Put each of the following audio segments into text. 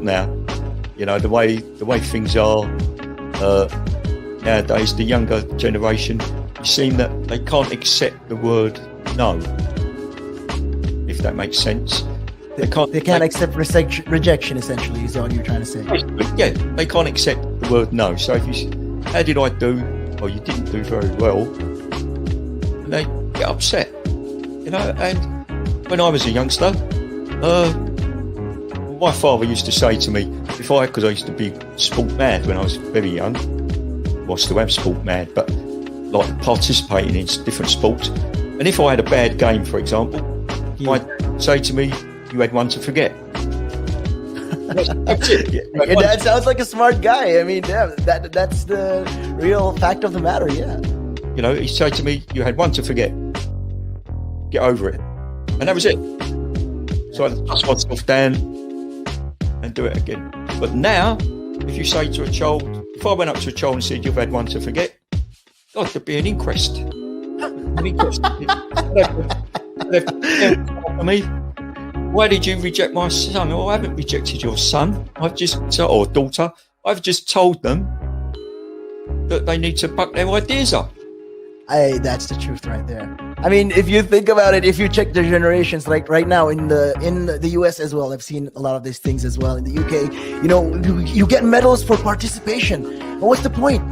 now. The way things are nowadays, the younger generation, you seem that they can't accept the word no, if that makes sense. They can't accept rejection, essentially, is all you're trying to say. Yeah, they can't accept the word no. So if you, how did I do? Or you didn't do very well, and they get upset, And when I was a youngster, my father used to say to me, because I used to be sport mad when I was very young. Well, I still am sport mad, but like participating in different sports. And if I had a bad game, for example, I'd say to me, "You had one to forget." That's it. Your dad sounds like a smart guy. I mean, yeah, that's the real fact of the matter. Yeah. He'd say to me, "You had one to forget. Get over it," and that was it. So I'd dust myself down and do it again. But now, if you say to a child, if I went up to a child and said, "You've had one to forget," God, there'd be an inquest. An inquest. I mean, why did you reject my son? Oh, I haven't rejected your son. Or daughter. I've just told them that they need to buck their ideas up. That's the truth right there. I mean, if you think about it, if you check the generations, like right now in the US as well, I've seen a lot of these things as well. In the UK, you get medals for participation. But what's the point?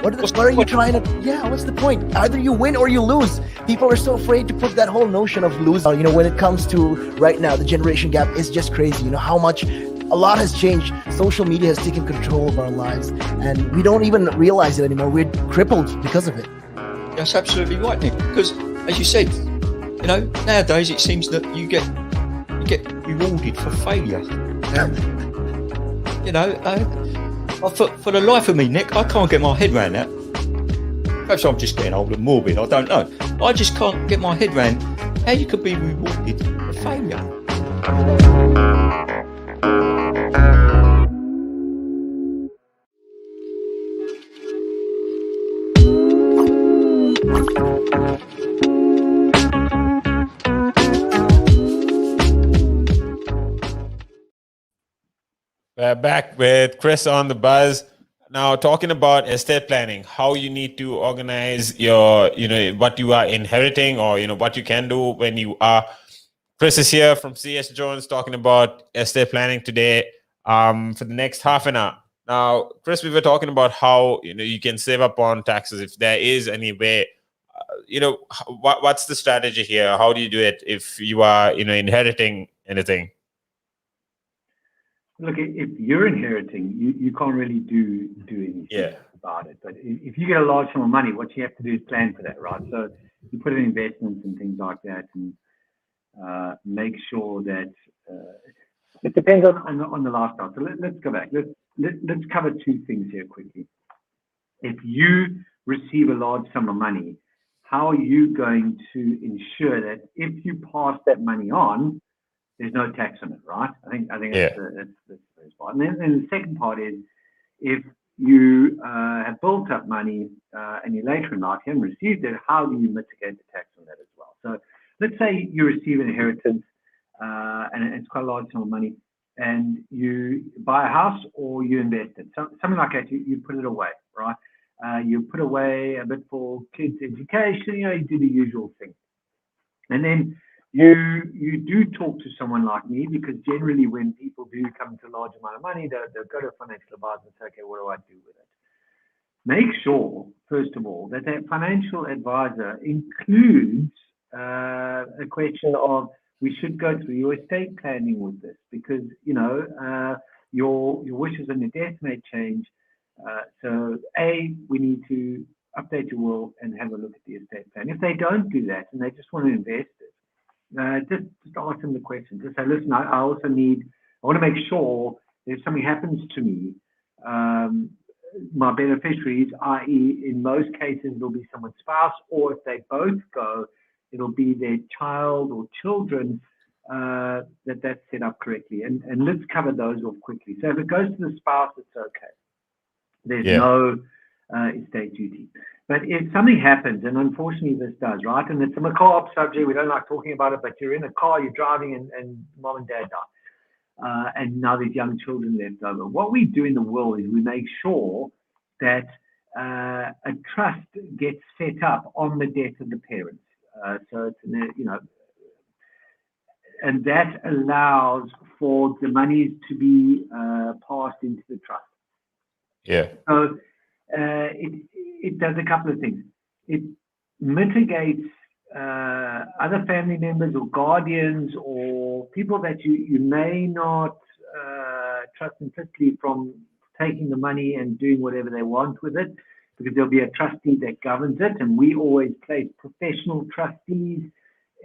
What are you trying to? Yeah, what's the point? Either you win or you lose. People are so afraid to put that whole notion of losing. When it comes to right now, the generation gap is just crazy. How much a lot has changed. Social media has taken control of our lives, and we don't even realize it anymore. We're crippled because of it. That's absolutely right, Nick. Because as you said, nowadays it seems that you get rewarded for failure. For the life of me, Nick, I can't get my head around that. Perhaps I'm just getting old and morbid, I don't know. I just can't get my head around how you could be rewarded for failure. We're back with Chris on the buzz. Now, talking about estate planning, how you need to organize your, what you are inheriting, or, what you can do when you are. Chris is here from CS Jones talking about estate planning today for the next half an hour. Now, Chris, we were talking about how, you can save up on taxes if there is any way. What's the strategy here? How do you do it if you are, inheriting anything? Look, if you're inheriting, you can't really do anything about it. But if you get a large sum of money, what you have to do is plan for that, right? So you put in investments and things like that, and make sure that it depends on the lifestyle. So let's go back. Let's cover two things here quickly. If you receive a large sum of money, how are you going to ensure that if you pass that money on, there's no tax on it, right? I think that's the first part. And then the second part is, if you have built up money and you later in life haven't received it, how do you mitigate the tax on that as well? So let's say you receive an inheritance and it's quite a large sum of money, and you buy a house or you invest it. So, something like that, you put it away, right? You put away a bit for kids' education, you do the usual thing. And then you do talk to someone like me, because generally when people do come to a large amount of money, they'll go to a financial advisor and say, okay, what do I do with it? Make sure, first of all, that financial advisor includes a question of, we should go through your estate planning with this, because, your wishes and your death may change. So we need to update your will and have a look at the estate plan. If they don't do that and they just want to invest it, just ask them the question. Just say, listen, I want to make sure that if something happens to me, my beneficiaries, i.e. in most cases it'll be someone's spouse, or if they both go, it'll be their child or children, that's set up correctly. And let's cover those off quickly. So if it goes to the spouse, it's okay. There's no estate duty. But if something happens, and unfortunately this does, right? And it's a macabre subject, we don't like talking about it, but you're in a car, you're driving, and mom and dad die. and now there's young children left over. What we do in the will is we make sure that a trust gets set up on the death of the parents. So it's and that allows for the monies to be passed into the trust. Yeah. So it does a couple of things. It mitigates other family members or guardians or people that you may not trust implicitly from taking the money and doing whatever they want with it, because there'll be a trustee that governs it, and we always place professional trustees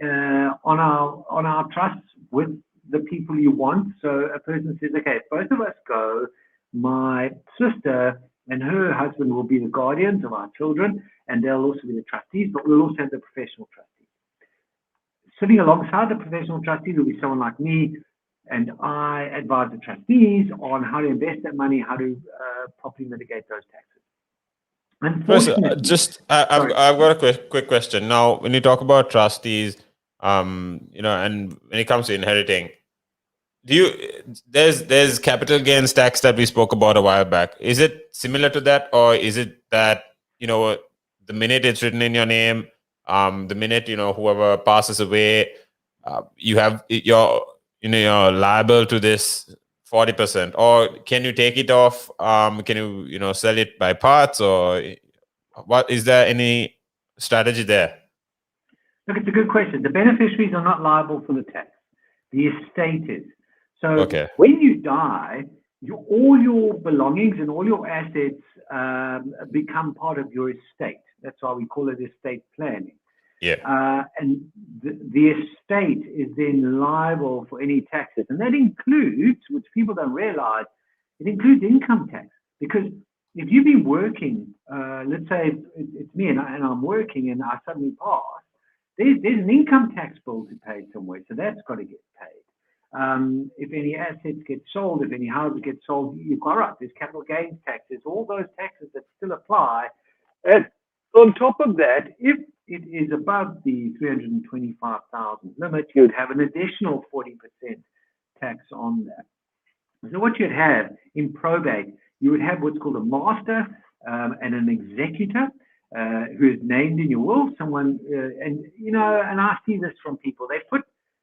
on our trusts with the people you want. So a person says, okay, if both of us go, my sister and her husband will be the guardians of our children, and they'll also be the trustees, but we'll also have the professional trustees. Sitting alongside the professional trustees will be someone like me, and I advise the trustees on how to invest that money, how to properly mitigate those taxes. Unfortunately, I've got a quick question. Now, when you talk about trustees, and when it comes to inheriting, there's capital gains tax that we spoke about a while back. Is it similar to that, or is it that the minute it's written in your name, the minute whoever passes away, you're liable to this 40%, or can you take it off? Can you sell it by parts, or what? Is there any strategy there? Look, it's a good question. The beneficiaries are not liable for the tax. The estate is. So when you die, all your belongings and all your assets become part of your estate. That's why we call it estate planning. Yeah. And the estate is then liable for any taxes. And that includes, which people don't realize, it includes income tax. Because if you've been working, let's say it's me and I'm working and I suddenly pass, there's an income tax bill to pay somewhere. So that's got to get paid. If any assets get sold, if any houses get sold, you've got right. There's capital gains taxes, all those taxes that still apply. And on top of that, if it is above the 325,000 limit, you'd have an additional 40% tax on that. So what you'd have in probate, you would have what's called a master and an executor who is named in your will. Someone, and I see this from people. They put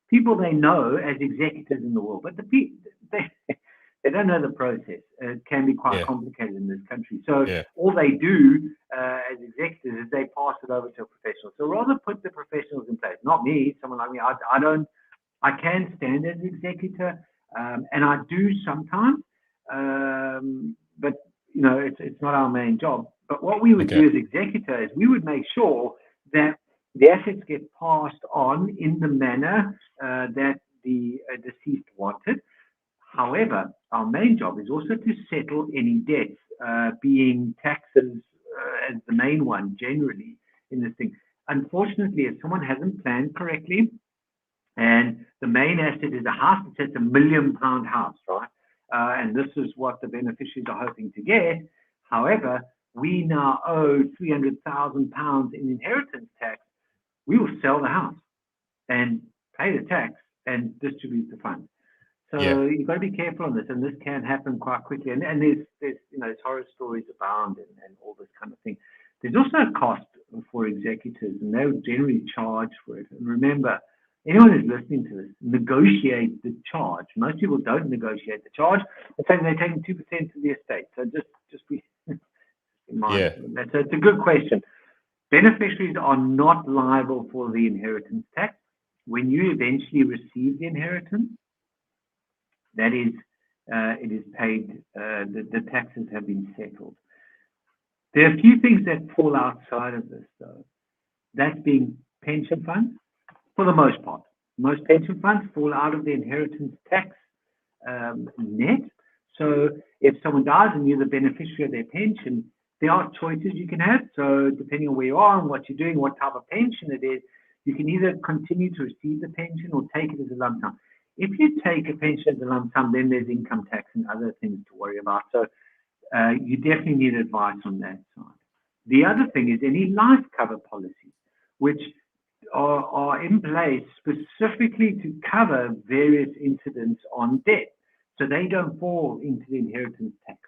people they know as executors in the will, but they don't know the process. It can be quite complicated in this country. So all they do as executors is they pass it over to a professional. So rather put the professionals in place. Not me, someone like me. I can stand as executor, and I do sometimes, but it's not our main job. But what we would do as executor is we would make sure that the assets get passed on in the manner that the deceased wanted. However, our main job is also to settle any debts, being taxes as the main one generally in this thing. Unfortunately, if someone hasn't planned correctly, and the main asset is a house, it's a £1 million house, right? And this is what the beneficiaries are hoping to get. However, we now owe £300,000 in inheritance tax. We will sell the house and pay the tax and distribute the funds. So you've got to be careful on this, and this can happen quite quickly. And there's horror stories abound and all this kind of thing. There's also a cost for executors, and they'll generally charge for it. And remember, anyone who's listening to this, negotiate the charge. Most people don't negotiate the charge. It's saying they're taking 2% of the estate. So just be in mind. So it's a good question. Beneficiaries are not liable for the inheritance tax. When you eventually receive the inheritance, that is, it is paid, the taxes have been settled. There are a few things that fall outside of this, though. That's being pension funds, for the most part. Most pension funds fall out of the inheritance tax net. So if someone dies and you're the beneficiary of their pension, there are choices you can have. So depending on where you are and what you're doing, what type of pension it is, you can either continue to receive the pension or take it as a lump sum. If you take a pension as a lump sum, then there's income tax and other things to worry about. So you definitely need advice on that side. The other thing is any life cover policies, which are in place specifically to cover various incidents on death. so they don't fall into the inheritance tax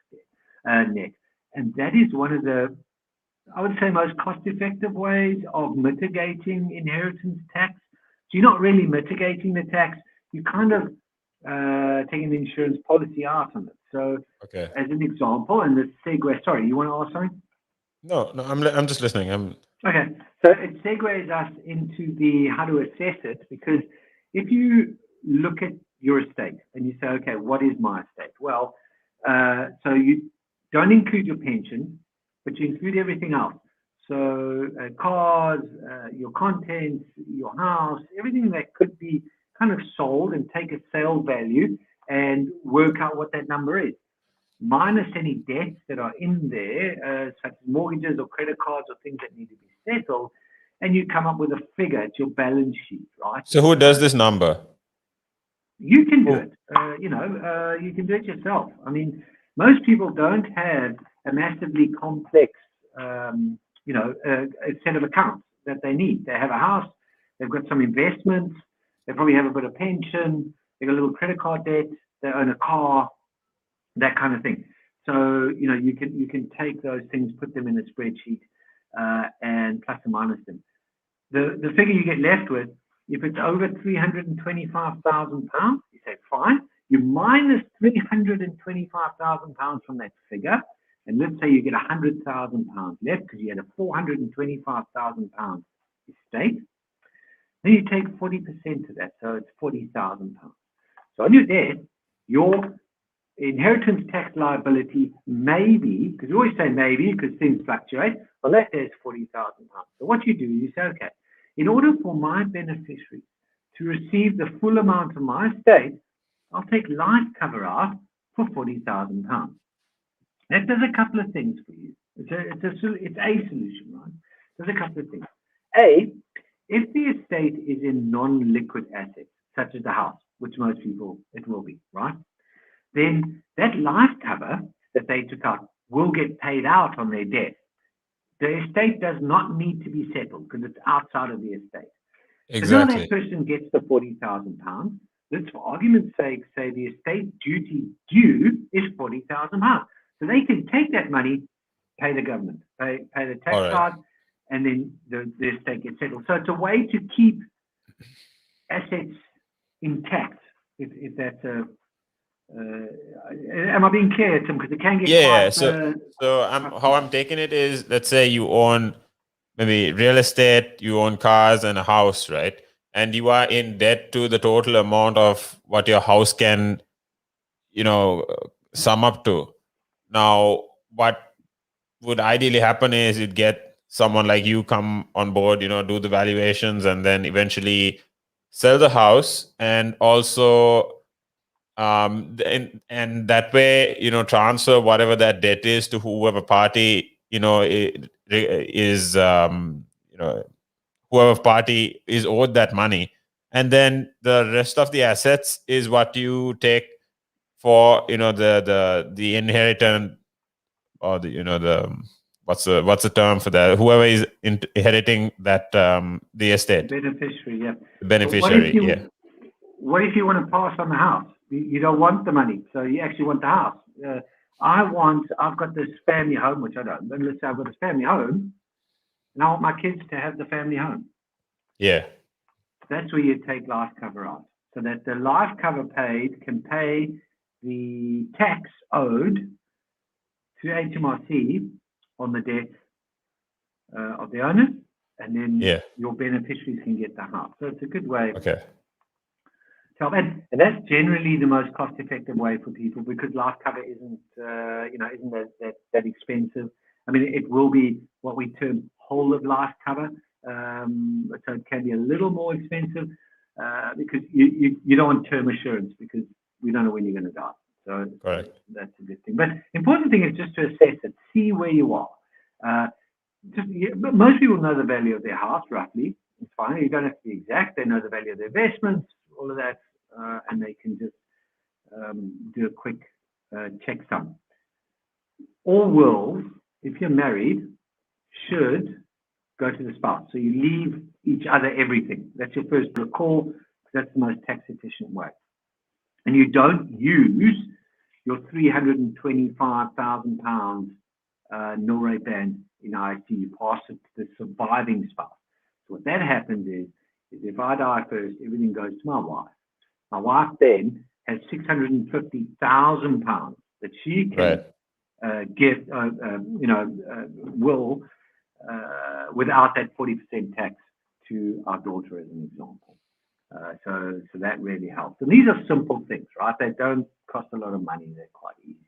net. And that is one of the, I would say, most cost-effective ways of mitigating inheritance tax. So you're not really mitigating the tax, you're kind of taking the insurance policy out on it. So as an example, and the segue, sorry, you want to ask something? No, I'm just listening. Okay, so it segues us into the how to assess it, because if you look at your estate and you say, okay, what is my estate? Well, so you don't include your pension, but you include everything else. So cars, your contents, your house, everything that could be kind of sold, and take a sale value and work out what that number is, minus any debts that are in there, such as mortgages or credit cards or things that need to be settled, and you come up with a figure. It's your balance sheet, right? So who does this number? You can do it. You can do it yourself. I mean, most people don't have a massively complex, a set of accounts that they need. They have a house, they've got some investments, they probably have a bit of pension, they've got a little credit card debt, they own a car, that kind of thing. So, you can take those things, put them in a spreadsheet, and plus and minus them. The figure you get left with, if it's over £325,000, you say, fine, you minus £325,000 from that figure, and let's say you get £100,000 left because you had a £425,000 estate. Then you take 40% of that, so it's £40,000. So on your death, your inheritance tax liability maybe, because we always say maybe because things fluctuate, well, that there's £40,000. So what you do is you say, okay, in order for my beneficiary to receive the full amount of my estate, I'll take life cover out for £40,000. That does a couple of things for you. It's a solution, right? There's a couple of things. A, if the estate is in non-liquid assets, such as the house, which most people, it will be, right? Then that life cover that they took out will get paid out on their death. The estate does not need to be settled because it's outside of the estate. Exactly. So now that person gets the £40,000. Let's, for argument's sake, say the estate duty due is £40,000. So they can take that money, pay the government, pay the tax card, and then the estate gets settled. So it's a way to keep assets intact, if that's a... am I being clear, Tim? Because it can get quite... How I'm taking it is, let's say you own maybe real estate, you own cars and a house, right? And you are in debt to the total amount of what your house can, sum up to. Now, what would ideally happen is you'd get someone like you come on board, do the valuations, and then eventually sell the house, and also and that way, transfer whatever that debt is to whoever party, whoever party is owed that money. And then the rest of the assets is what you take for, the inheritance, or what's the term for that? Whoever is inheriting that, the estate. Beneficiary, yeah. Beneficiary, What if you want to pass on the house? You don't want the money, so you actually want the house. I've got this family home, which I don't, but let's say I've got this family home, and I want my kids to have the family home. Yeah. That's where you take life cover out, so that the life cover paid can pay the tax owed to HMRC on the death of the owner, and then your beneficiaries can get the house. So it's a good way. Okay. And that's generally the most cost-effective way for people, because life cover isn't that expensive. I mean, it will be what we term whole of life cover, so it can be a little more expensive because you don't want term assurance, because we don't know when you're going to die. So that's a good thing. But the important thing is just to assess it, see where you are. But most people know the value of their house roughly. It's fine. You don't have to be exact. They know the value of their investments, all of that, and they can just do a quick checksum. All wills, if you're married, should go to the spouse. So you leave each other everything. That's your first recall, because that's the most tax efficient way. and you don't use your £325,000 nil rate band in IST, you pass it to the surviving spouse. So what that happens is if I die first, everything goes to my wife. My wife then has £650,000 that she can give, will without that 40% tax to our daughter, as an example. So that really helps. And these are simple things, right? They don't cost a lot of money. They're quite easy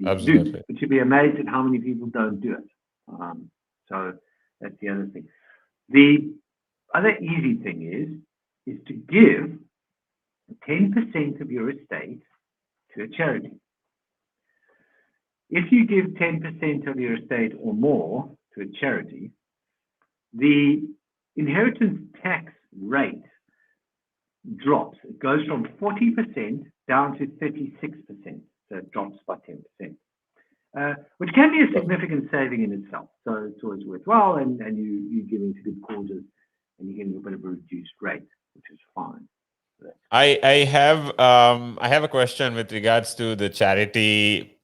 to do. But you'd be amazed at how many people don't do it. So that's the other thing. The other easy thing is to give 10% of your estate to a charity. If you give 10% of your estate or more to a charity, the inheritance tax rate drops. It goes from 40% down to 36%. So it drops by 10%, which can be a significant saving in itself. So it's always worthwhile, and you're giving to good causes, and you're getting a bit of a reduced rate, which is fine. I have a question with regards to the charity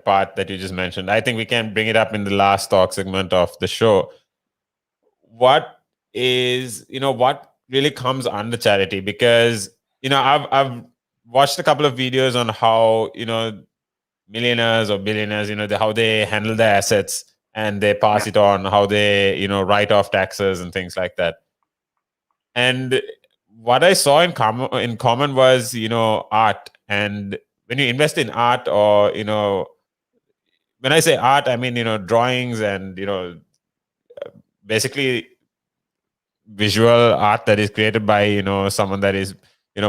part that you just mentioned. I think we can bring it up in the last talk segment of the show. What really comes under charity? Because I've watched a couple of videos on how millionaires or billionaires, how they handle their assets and they pass it on, how they write off taxes and things like that. And what I saw in common was art. And when you invest in art, or when I say art, I mean drawings and basically visual art that is created by someone that is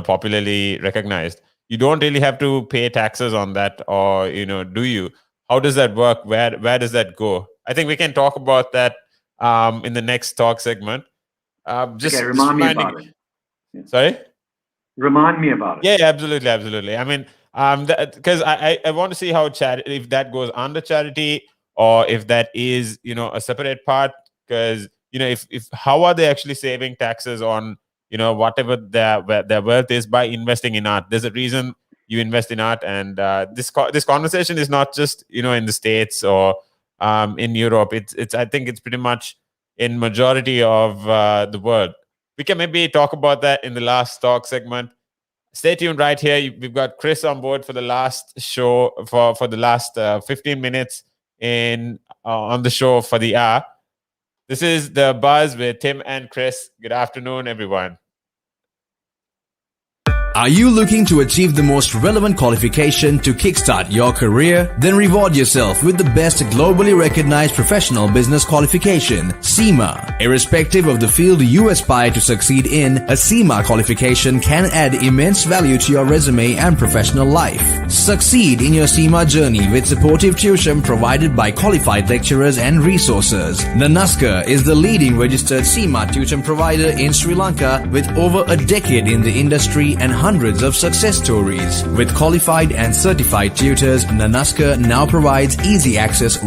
popularly recognized. You don't really have to pay taxes on that, or do you? How does that work? Where does that go? I think we can talk about that in the next talk segment. Remind me about it. Yeah. Sorry? Remind me about it. Yeah, absolutely. I mean, because I want to see how if that goes under charity, or if that is a separate part. Because if how are they actually saving taxes on whatever their wealth is by investing in art? There's a reason you invest in art, and this conversation is not just in the States or in Europe. It's I think it's pretty much in majority of the world. We can maybe talk about that in the last talk segment. Stay tuned right here. We've got Chris on board for the last show, for the last 15 minutes on the show for the hour. This is The Buzz with Tim and Chris. Good afternoon, everyone. Are you looking to achieve the most relevant qualification to kickstart your career? Then reward yourself with the best globally recognized professional business qualification, CIMA. Irrespective of the field you aspire to succeed in, a CIMA qualification can add immense value to your resume and professional life. Succeed in your CIMA journey with supportive tuition provided by qualified lecturers and resources. Nanaska is the leading registered CIMA tuition provider in Sri Lanka with over a decade in the industry and hundreds of success stories. With qualified and certified tutors, Nanaska now provides easy access